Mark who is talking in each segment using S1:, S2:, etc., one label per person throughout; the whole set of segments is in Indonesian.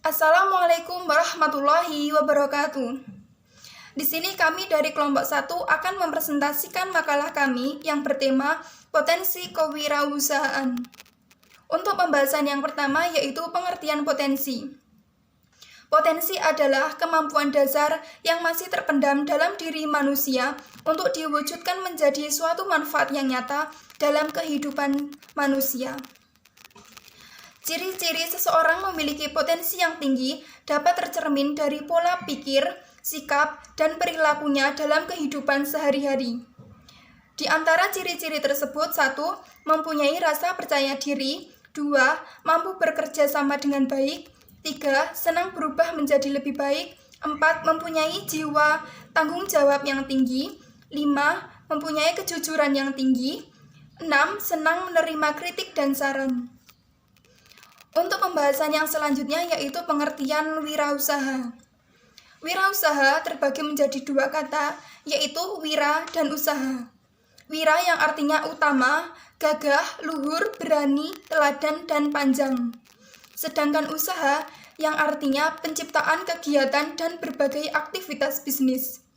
S1: Assalamualaikum warahmatullahi wabarakatuh. Di sini kami dari kelompok 1 akan mempresentasikan makalah kami yang bertema potensi kewirausahaan. Untuk pembahasan yang pertama yaitu pengertian potensi. Potensi adalah kemampuan dasar yang masih terpendam dalam diri manusia untuk diwujudkan menjadi suatu manfaat yang nyata dalam kehidupan manusia. Ciri-ciri seseorang memiliki potensi yang tinggi dapat tercermin dari pola pikir, sikap, dan perilakunya dalam kehidupan sehari-hari. Di antara ciri-ciri tersebut, 1. Mempunyai rasa percaya diri, 2. Mampu bekerja sama dengan baik, 3. Senang berubah menjadi lebih baik, 4. Mempunyai jiwa tanggung jawab yang tinggi, 5. Mempunyai kejujuran yang tinggi, 6. Senang menerima kritik dan saran. Untuk pembahasan yang selanjutnya yaitu pengertian wirausaha. Wirausaha terbagi menjadi dua kata, yaitu wira dan usaha. Wira yang artinya utama, gagah, luhur, berani, teladan, dan panjang. Sedangkan usaha yang artinya penciptaan kegiatan dan berbagai aktivitas bisnis.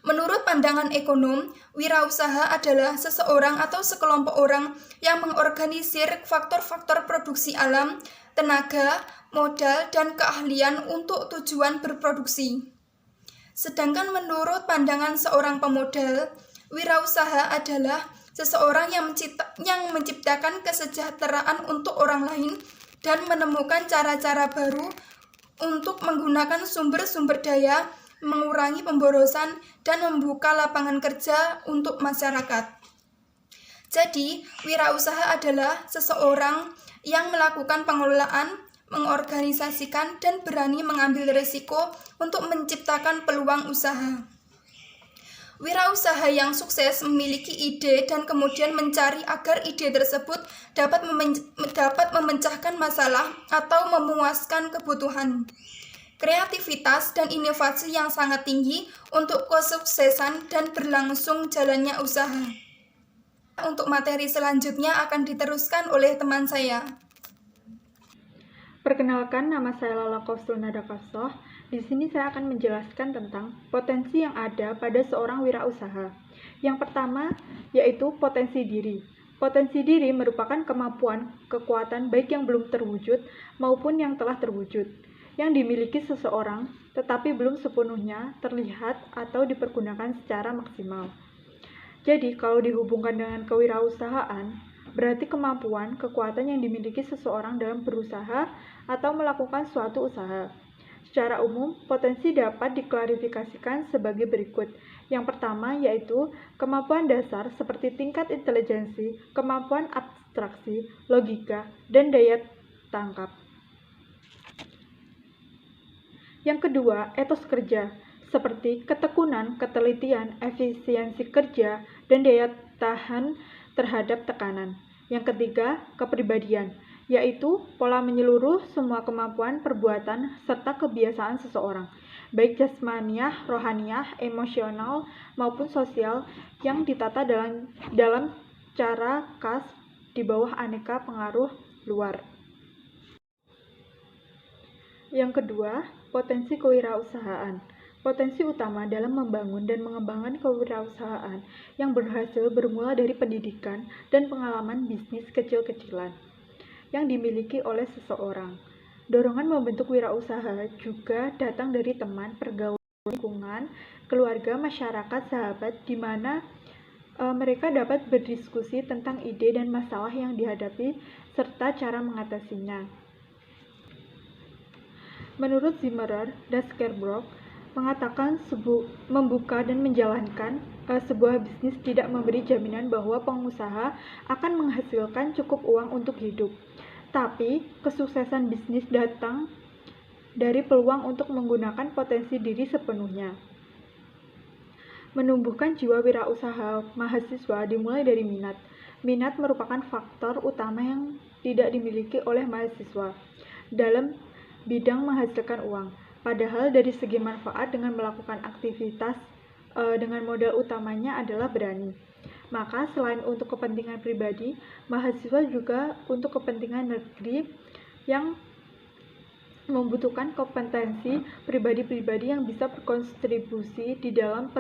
S1: Menurut pandangan ekonom, wirausaha adalah seseorang atau sekelompok orang yang mengorganisir faktor-faktor produksi alam, tenaga, modal, dan keahlian untuk tujuan berproduksi. Sedangkan menurut pandangan seorang pemodal, wirausaha adalah seseorang yang menciptakan kesejahteraan untuk orang lain dan menemukan cara-cara baru untuk menggunakan sumber-sumber daya, mengurangi pemborosan, dan membuka lapangan kerja untuk masyarakat. Jadi, wirausaha adalah seseorang yang melakukan pengelolaan, mengorganisasikan, dan berani mengambil risiko untuk menciptakan peluang usaha. Wirausaha yang sukses memiliki ide dan kemudian mencari agar ide tersebut dapat memecahkan masalah atau memuaskan kebutuhan. Kreativitas dan inovasi yang sangat tinggi untuk kesuksesan dan berlangsung jalannya usaha. Untuk materi selanjutnya akan diteruskan oleh teman saya.
S2: Perkenalkan, nama saya Lala Kausul Nadakasoh. Di sini saya akan menjelaskan tentang potensi yang ada pada seorang wirausaha. Yang pertama yaitu potensi diri. Potensi diri merupakan kemampuan, kekuatan baik yang belum terwujud maupun yang telah terwujud, yang dimiliki seseorang tetapi belum sepenuhnya terlihat atau dipergunakan secara maksimal. Jadi, kalau dihubungkan dengan kewirausahaan, berarti kemampuan, kekuatan yang dimiliki seseorang dalam berusaha atau melakukan suatu usaha. Secara umum, potensi dapat diklarifikasikan sebagai berikut. Yang pertama yaitu kemampuan dasar seperti tingkat intelijensi, kemampuan abstraksi, logika, dan daya tangkap. Yang kedua, etos kerja, seperti ketekunan, ketelitian, efisiensi kerja, dan daya tahan terhadap tekanan. Yang ketiga, kepribadian, yaitu pola menyeluruh semua kemampuan perbuatan serta kebiasaan seseorang, baik jasmaniah, rohaniah, emosional, maupun sosial yang ditata dalam cara khas di bawah aneka pengaruh luar. Yang kedua, potensi kewirausahaan. Potensi utama dalam membangun dan mengembangkan kewirausahaan yang berhasil bermula dari pendidikan dan pengalaman bisnis kecil-kecilan yang dimiliki oleh seseorang. Dorongan membentuk wirausaha juga datang dari teman, pergaulan, lingkungan, keluarga, masyarakat, sahabat, di mana mereka dapat berdiskusi tentang ide dan masalah yang dihadapi serta cara mengatasinya. Menurut Zimmerer dan Skerbrook, mengatakan membuka dan menjalankan sebuah bisnis tidak memberi jaminan bahwa pengusaha akan menghasilkan cukup uang untuk hidup. Tapi, kesuksesan bisnis datang dari peluang untuk menggunakan potensi diri sepenuhnya. Menumbuhkan jiwa wirausaha mahasiswa dimulai dari minat. Minat merupakan faktor utama yang tidak dimiliki oleh mahasiswa dalam bidang menghasilkan uang. Padahal dari segi manfaat dengan melakukan aktivitas dengan modal utamanya adalah berani. Maka selain untuk kepentingan pribadi, mahasiswa juga untuk kepentingan negeri yang membutuhkan kompetensi pribadi-pribadi yang bisa berkontribusi di dalam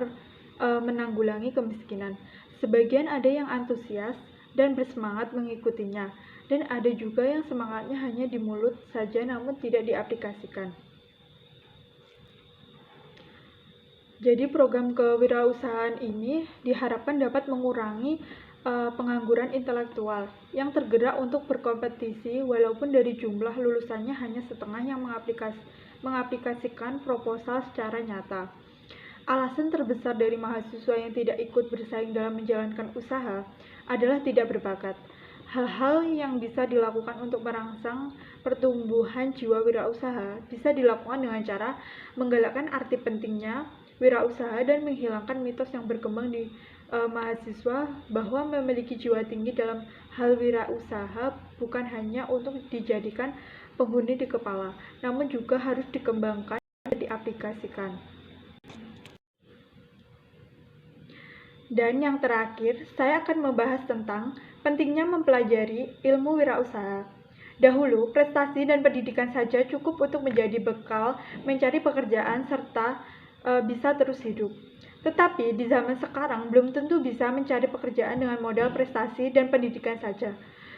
S2: menanggulangi kemiskinan. Sebagian ada yang antusias dan bersemangat mengikutinya, dan ada juga yang semangatnya hanya di mulut saja namun tidak diaplikasikan. Jadi program kewirausahaan ini diharapkan dapat mengurangi pengangguran intelektual yang tergerak untuk berkompetisi walaupun dari jumlah lulusannya hanya setengah yang mengaplikasikan proposal secara nyata. Alasan terbesar dari mahasiswa yang tidak ikut bersaing dalam menjalankan usaha adalah tidak berbakat. Hal-hal yang bisa dilakukan untuk merangsang pertumbuhan jiwa wirausaha bisa dilakukan dengan cara menggalakkan arti pentingnya wirausaha dan menghilangkan mitos yang berkembang di mahasiswa bahwa memiliki jiwa tinggi dalam hal wirausaha bukan hanya untuk dijadikan penghuni di kepala, namun juga harus dikembangkan dan diaplikasikan. Dan yang terakhir, saya akan membahas tentang pentingnya mempelajari ilmu wirausaha. Dahulu, prestasi dan pendidikan saja cukup untuk menjadi bekal mencari pekerjaan serta bisa terus hidup. Tetapi di zaman sekarang belum tentu bisa mencari pekerjaan dengan modal prestasi dan pendidikan saja.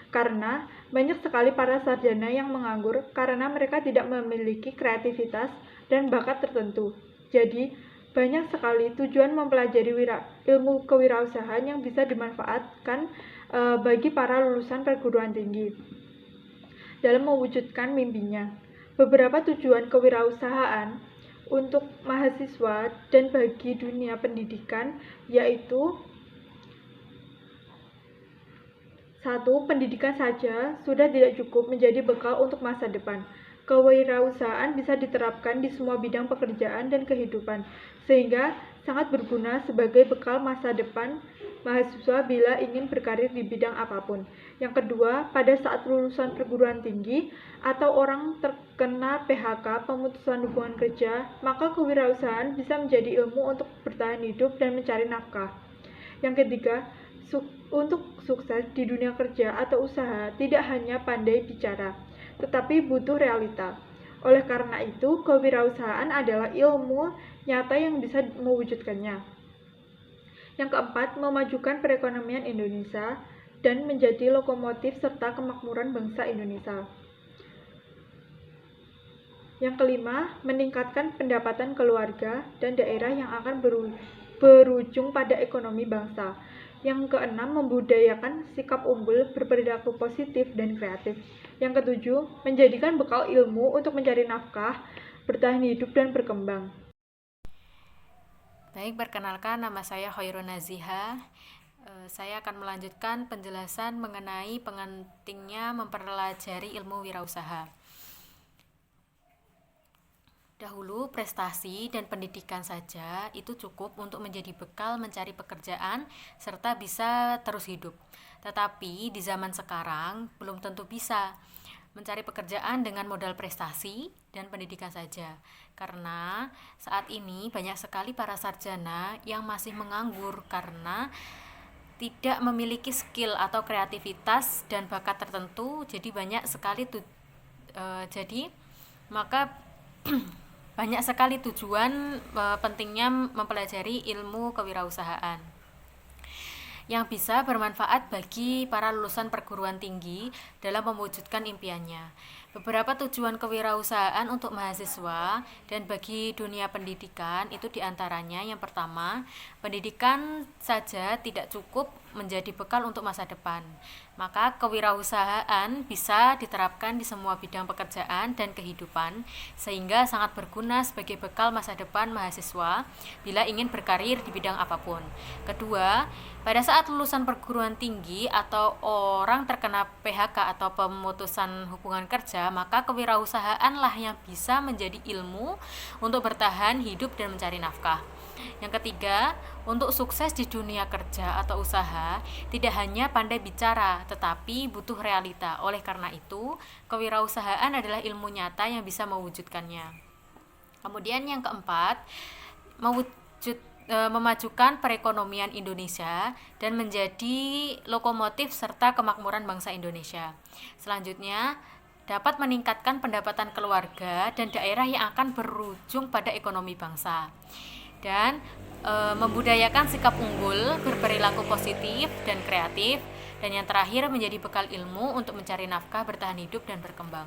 S2: Karena banyak sekali para sarjana yang menganggur karena mereka tidak memiliki kreativitas dan bakat tertentu. Jadi, banyak sekali tujuan mempelajari ilmu kewirausahaan yang bisa dimanfaatkan bagi para lulusan perguruan tinggi dalam mewujudkan mimpinya. Beberapa tujuan kewirausahaan untuk mahasiswa dan bagi dunia pendidikan yaitu: 1. Pendidikan saja sudah tidak cukup menjadi bekal untuk masa depan. Kewirausahaan bisa diterapkan di semua bidang pekerjaan dan kehidupan, sehingga sangat berguna sebagai bekal masa depan mahasiswa bila ingin berkarir di bidang apapun. Yang kedua, pada saat lulusan perguruan tinggi atau orang terkena PHK, pemutusan hubungan kerja, maka kewirausahaan bisa menjadi ilmu untuk bertahan hidup dan mencari nafkah. Yang ketiga, untuk sukses di dunia kerja atau usaha tidak hanya pandai bicara, tetapi butuh realita. Oleh karena itu, kewirausahaan adalah ilmu nyata yang bisa mewujudkannya. Yang keempat, memajukan perekonomian Indonesia dan menjadi lokomotif serta kemakmuran bangsa Indonesia. Yang kelima, meningkatkan pendapatan keluarga dan daerah yang akan berujung pada ekonomi bangsa. Yang keenam, membudayakan sikap unggul, berperilaku positif dan kreatif. Yang ketujuh, menjadikan bekal ilmu untuk mencari nafkah, bertahan hidup dan berkembang.
S3: Baik, perkenalkan, nama saya Khairun Naziha. Saya akan melanjutkan penjelasan mengenai pentingnya mempelajari ilmu wirausaha. Dahulu, prestasi dan pendidikan saja itu cukup untuk menjadi bekal mencari pekerjaan serta bisa terus hidup. Tetapi di zaman sekarang belum tentu bisa mencari pekerjaan dengan modal prestasi dan pendidikan saja. Karena saat ini banyak sekali para sarjana yang masih menganggur karena tidak memiliki skill atau kreativitas dan bakat tertentu. Jadi banyak sekali banyak sekali tujuan pentingnya mempelajari ilmu kewirausahaan yang bisa bermanfaat bagi para lulusan perguruan tinggi dalam mewujudkan impiannya. Beberapa tujuan kewirausahaan untuk mahasiswa dan bagi dunia pendidikan itu diantaranya: yang pertama, pendidikan saja tidak cukup menjadi bekal untuk masa depan. Maka kewirausahaan bisa diterapkan di semua bidang pekerjaan dan kehidupan, sehingga sangat berguna sebagai bekal masa depan mahasiswa bila ingin berkarir di bidang apapun. Kedua, pada saat lulusan perguruan tinggi atau orang terkena PHK atau pemutusan hubungan kerja, maka kewirausahaanlah yang bisa menjadi ilmu untuk bertahan hidup dan mencari nafkah. Yang ketiga, untuk sukses di dunia kerja atau usaha, tidak hanya pandai bicara, tetapi butuh realita. Oleh karena itu, kewirausahaan adalah ilmu nyata yang bisa mewujudkannya. Kemudian yang keempat, memajukan perekonomian Indonesia dan menjadi lokomotif serta kemakmuran bangsa Indonesia. Selanjutnya, dapat meningkatkan pendapatan keluarga dan daerah yang akan berujung pada ekonomi bangsa. Dan membudayakan sikap unggul, berperilaku positif dan kreatif, dan yang terakhir menjadi bekal ilmu untuk mencari nafkah, bertahan hidup, dan berkembang.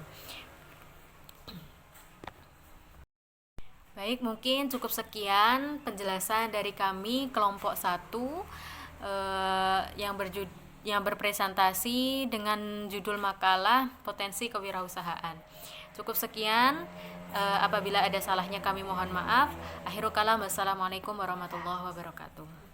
S3: Baik, mungkin cukup sekian penjelasan dari kami kelompok 1 yang berpresentasi dengan judul makalah Potensi Kewirausahaan. Cukup sekian, apabila ada salahnya kami mohon maaf. Akhirul kalam, wassalamualaikum warahmatullahi wabarakatuh.